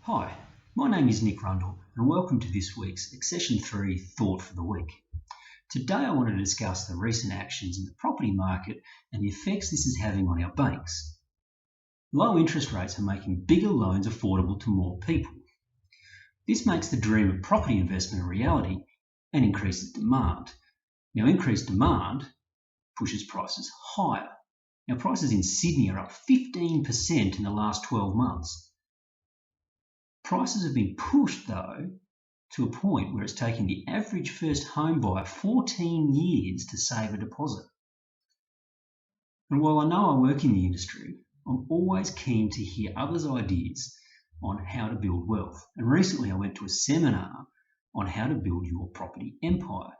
Hi, my name is Nick Rundle and welcome to this week's Accession 3 Thought for the Week. Today I want to discuss the recent actions in the property market and the effects this is having on our banks. Low interest rates are making bigger loans affordable to more people. This makes the dream of property investment a reality and increases demand. Now, increased demand pushes prices higher. Now, prices in Sydney are up 15% in the last 12 months. Prices have been pushed, though, to a point where it's taking the average first home buyer 14 years to save a deposit. And while I know I work in the industry, I'm always keen to hear others' ideas on how to build wealth. And recently I went to a seminar on how to build your property empire.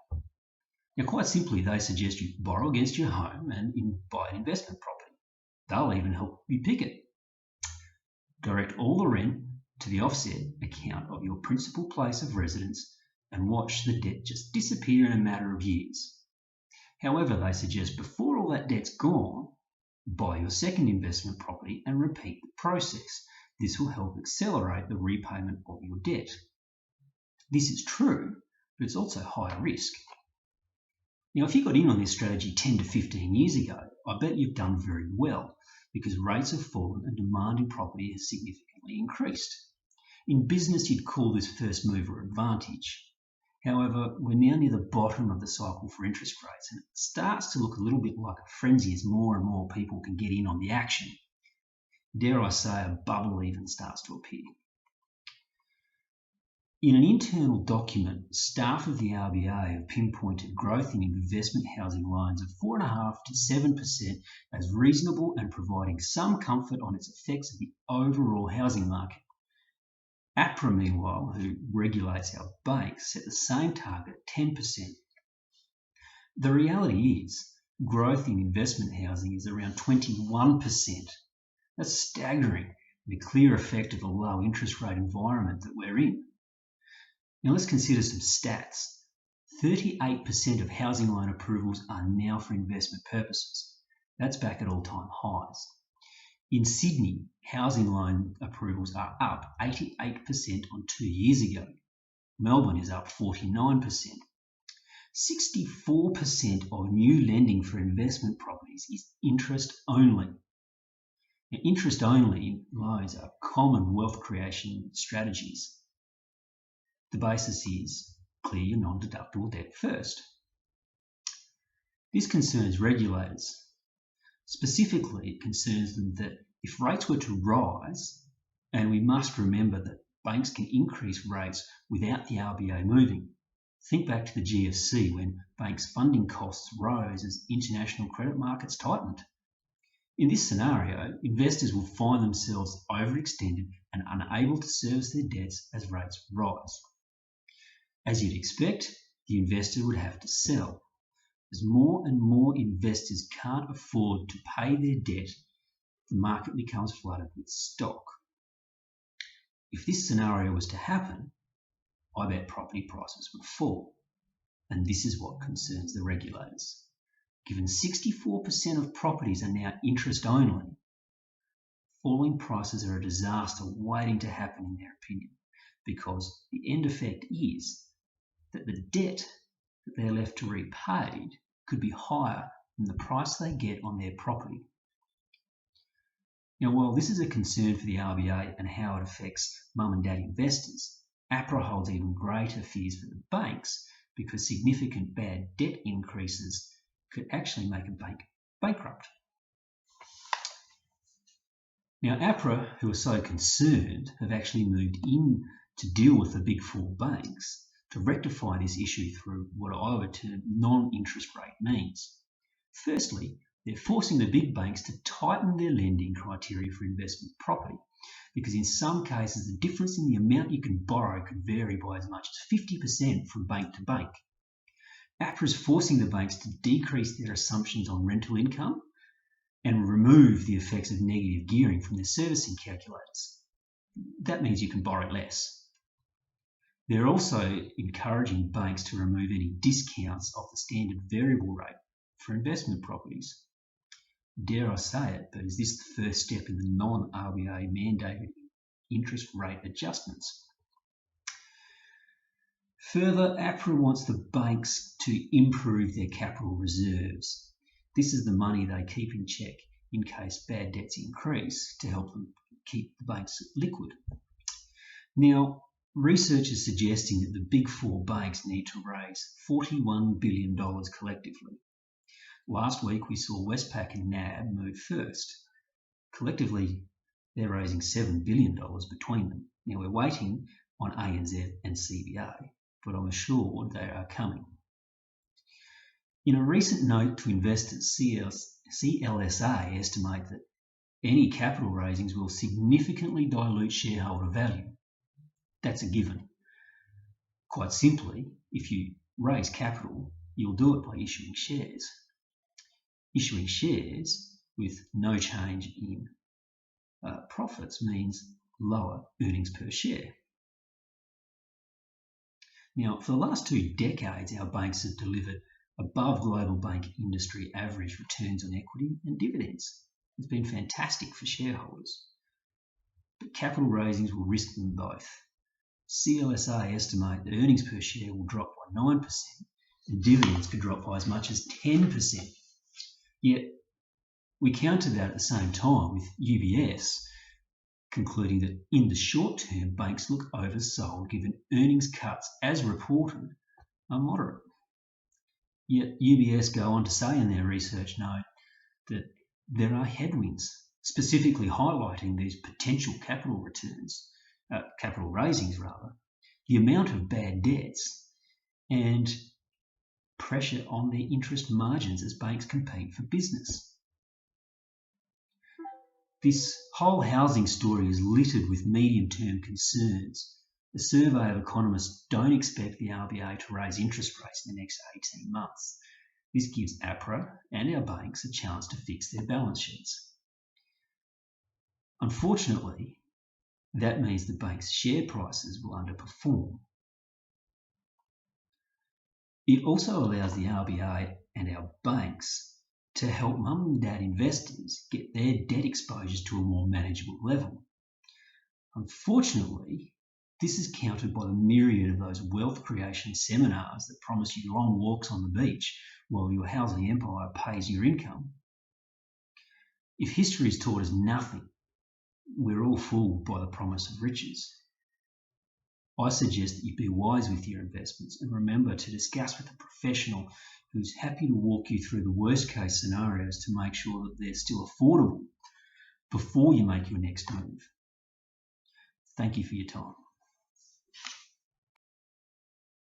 Now, quite simply, they suggest you borrow against your home and buy an investment property. They'll even help you pick it. Direct all the rent to the offset account of your principal place of residence and watch the debt just disappear in a matter of years. However, they suggest before all that debt's gone, buy your second investment property and repeat the process. This will help accelerate the repayment of your debt. This is true, but it's also high risk. Now, if you got in on this strategy 10 to 15 years ago, I bet you've done very well because rates have fallen and demand in property has significantly increased. In business, you'd call this first mover advantage. However, we're now near the bottom of the cycle for interest rates, and it starts to look a little bit like a frenzy as more and more people can get in on the action. Dare I say, a bubble even starts to appear. In an internal document, staff of the RBA have pinpointed growth in investment housing loans of 4.5% to 7% as reasonable and providing some comfort on its effects of the overall housing market. APRA, meanwhile, who regulates our banks, set the same target at 10%. The reality is, growth in investment housing is around 21%. That's staggering and a clear effect of the low interest rate environment that we're in. Now let's consider some stats. 38% of housing loan approvals are now for investment purposes. That's back at all-time highs. In Sydney, housing loan approvals are up 88% on 2 years ago. Melbourne is up 49%. 64% of new lending for investment properties is interest only. Now, interest only loans are common wealth creation strategies. The basis is clear your non-deductible debt first. This concerns regulators. Specifically, it concerns them that if rates were to rise, and we must remember that banks can increase rates without the RBA moving. Think back to the GFC when banks' funding costs rose as international credit markets tightened. In this scenario, investors will find themselves overextended and unable to service their debts as rates rise. As you'd expect, the investor would have to sell. As more and more investors can't afford to pay their debt, the market becomes flooded with stock. If this scenario was to happen, I bet property prices would fall. And this is what concerns the regulators. Given 64% of properties are now interest only, falling prices are a disaster waiting to happen in their opinion, because the end effect is that the debt that they're left to repay could be higher than the price they get on their property. Now, while this is a concern for the RBA and how it affects mum and dad investors, APRA holds even greater fears for the banks because significant bad debt increases could actually make a bank bankrupt. Now, APRA, who are so concerned, have actually moved in to deal with the big four banks to rectify this issue through what I would term non-interest rate means. Firstly, they're forcing the big banks to tighten their lending criteria for investment property, because in some cases the difference in the amount you can borrow could vary by as much as 50% from bank to bank. APRA is forcing the banks to decrease their assumptions on rental income and remove the effects of negative gearing from their servicing calculators. That means you can borrow less. They're also encouraging banks to remove any discounts of the standard variable rate for investment properties. Dare I say it, but is this the first step in the non-RBA mandated interest rate adjustments. Further, APRA wants the banks to improve their capital reserves. This is the money they keep in check in case bad debts increase to help them keep the banks liquid. Now, research is suggesting that the big four banks need to raise $41 billion collectively. Last week we saw Westpac and NAB move first. Collectively, they're raising $7 billion between them. Now we're waiting on ANZ and CBA, but I'm assured they are coming. In a recent note to investors, CLSA estimate that any capital raisings will significantly dilute shareholder value. That's a given. Quite simply, if you raise capital, you'll do it by issuing shares. Issuing shares with no change in profits means lower earnings per share. Now, for the last 2 decades, our banks have delivered above global bank industry average returns on equity and dividends. It's been fantastic for shareholders. But capital raisings will risk them both. CLSA estimate that earnings per share will drop by 9% and dividends could drop by as much as 10%. Yet, we countered that at the same time with UBS concluding that in the short term, banks look oversold given earnings cuts, as reported, are moderate. Yet UBS go on to say in their research note that there are headwinds, specifically highlighting these potential capital raisings, the amount of bad debts, and pressure on their interest margins as banks compete for business. This whole housing story is littered with medium-term concerns. A survey of economists don't expect the RBA to raise interest rates in the next 18 months. This gives APRA and our banks a chance to fix their balance sheets. Unfortunately, that means the bank's share prices will underperform. It also allows the RBA and our banks to help mum and dad investors get their debt exposures to a more manageable level. Unfortunately, this is countered by the myriad of those wealth creation seminars that promise you long walks on the beach while your housing empire pays your income. If history has taught us nothing, we're all fooled by the promise of riches. I suggest that you be wise with your investments and remember to discuss with a professional who's happy to walk you through the worst case scenarios to make sure that they're still affordable before you make your next move. Thank you for your time.